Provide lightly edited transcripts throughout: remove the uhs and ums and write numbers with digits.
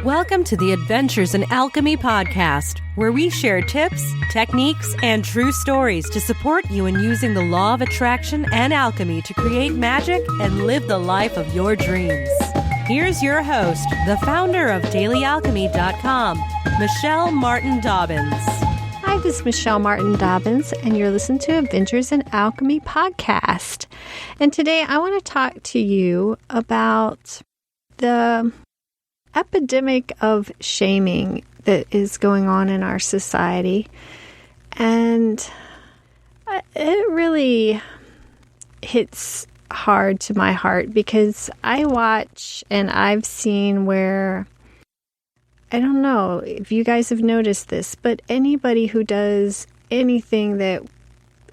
Welcome to the Adventures in Alchemy podcast, where we share tips, techniques, and true stories to support you in using the law of attraction and alchemy to create magic and live the life of your dreams. Here's your host, the founder of DailyAlchemy.com, Michelle Martin Dobbins. Hi, this is Michelle Martin Dobbins, and you're listening to Adventures in Alchemy podcast. And today I want to talk to you about the epidemic of shaming that is going on in our society. And it really hits hard to my heart because I watch and I've seen where, I don't know if you guys have noticed this, but anybody who does anything that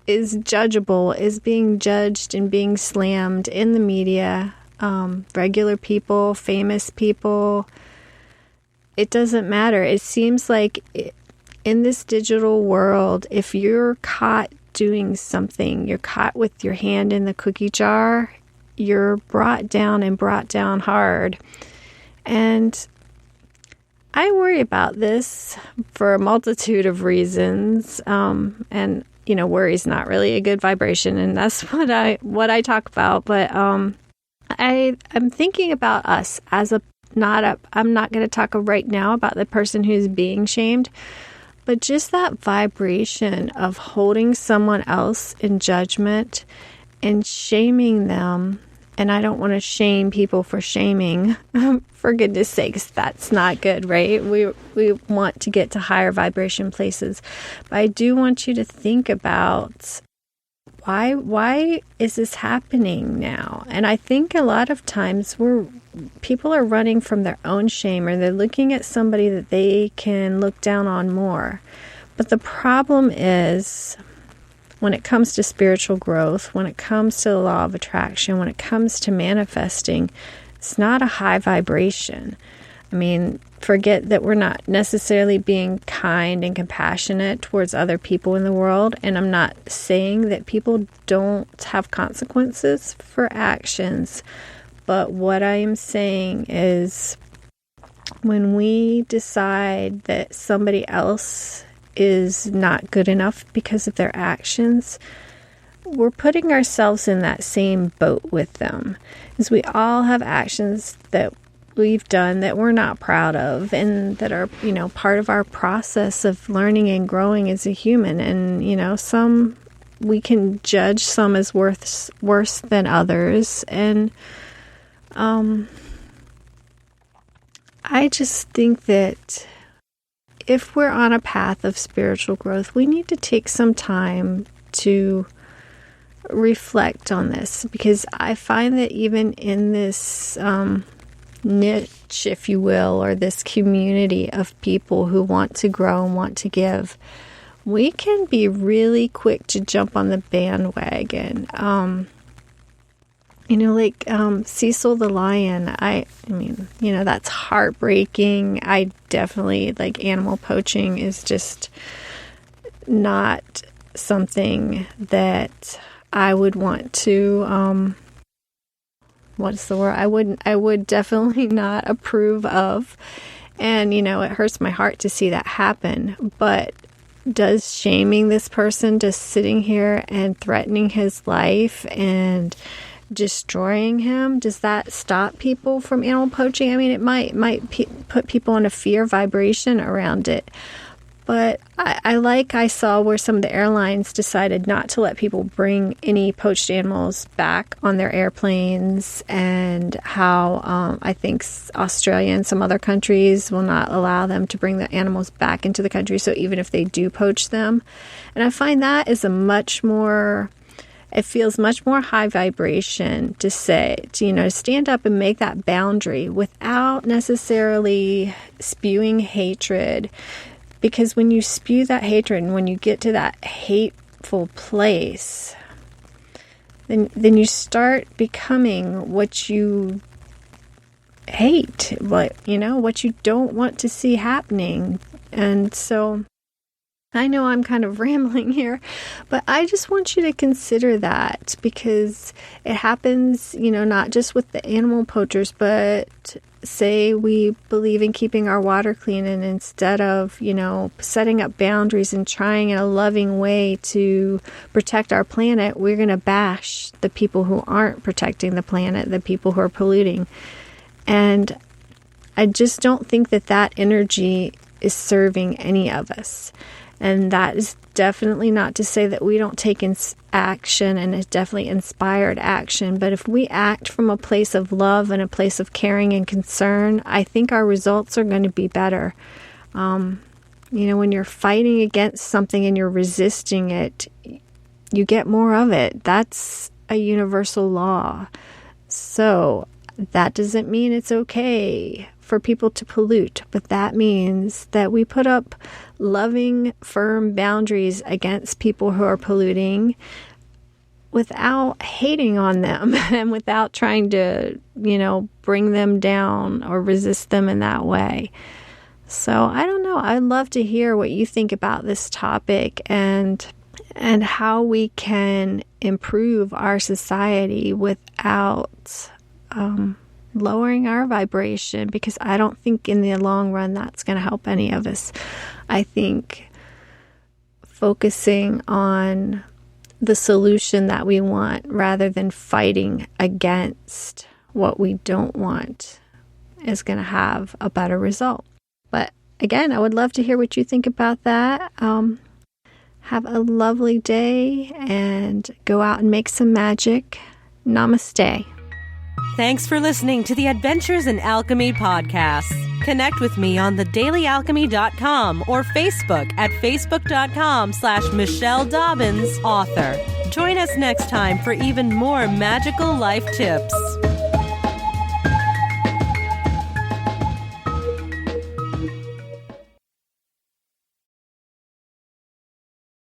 is judgeable is being judged and being slammed in the media. Regular people, famous people, it doesn't matter. It seems like in this digital world, if you're caught doing something, you're caught with your hand in the cookie jar, you're brought down and brought down hard. And I worry about this for a multitude of reasons. And, you know, worry is not really a good vibration, and that's what I talk about. But I'm thinking about us as I'm not going to talk right now about the person who's being shamed, but just that vibration of holding someone else in judgment and shaming them. And I don't want to shame people for shaming. For goodness sakes, that's not good, right? We want to get to higher vibration places. But I do want you to think about why is this happening now? And I think a lot of times people are running from their own shame, or they're looking at somebody that they can look down on more. But the problem is, when it comes to spiritual growth, when it comes to the law of attraction, when it comes to manifesting, it's not a high vibration. I mean, forget that we're not necessarily being kind and compassionate towards other people in the world. And I'm not saying that people don't have consequences for actions. But what I am saying is, when we decide that somebody else is not good enough because of their actions, we're putting ourselves in that same boat with them. Because we all have actions that we've done that we're not proud of, and that are, you know, part of our process of learning and growing as a human. And, you know, some we can judge, some as worse than others. And I just think that if we're on a path of spiritual growth, we need to take some time to reflect on this, because I find that even in this niche, if you will, or this community of people who want to grow and want to give, we can be really quick to jump on the bandwagon. You know, like Cecil the lion, I mean, you know, that's heartbreaking. I definitely, like, animal poaching is just not something that I would want to, what's the word? I would definitely not approve of. And, you know, it hurts my heart to see that happen. But does shaming this person, just sitting here and threatening his life and destroying him, does that stop people from animal poaching? I mean, it might put people in a fear vibration around it. But I saw where some of the airlines decided not to let people bring any poached animals back on their airplanes, and how I think Australia and some other countries will not allow them to bring the animals back into the country. So even if they do poach them, and I find that is it feels much more high vibration to stand up and make that boundary without necessarily spewing hatred. Because when you spew that hatred, and when you get to that hateful place, then you start becoming what you hate, what you don't want to see happening. And so I know I'm kind of rambling here, but I just want you to consider that, because it happens, not just with the animal poachers, but say we believe in keeping our water clean, and instead of, setting up boundaries and trying in a loving way to protect our planet, we're going to bash the people who aren't protecting the planet, the people who are polluting. And I just don't think that energy is serving any of us. And that is definitely not to say that we don't take action, and it's definitely inspired action. But if we act from a place of love and a place of caring and concern, I think our results are going to be better. When you're fighting against something and you're resisting it, you get more of it. That's a universal law. So that doesn't mean it's okay for people to pollute, but that means that we put up loving, firm boundaries against people who are polluting without hating on them and without trying to, bring them down or resist them in that way. So I don't know. I'd love to hear what you think about this topic and how we can improve our society without lowering our vibration, because I don't think in the long run that's going to help any of us. I think focusing on the solution that we want rather than fighting against what we don't want is going to have a better result. But again, I would love to hear what you think about that. Have a lovely day and go out and make some magic. Namaste. Thanks for listening to the Adventures in Alchemy podcast. Connect with me on thedailyalchemy.com or Facebook at facebook.com/Michelle Dobbins, author. Join us next time for even more magical life tips.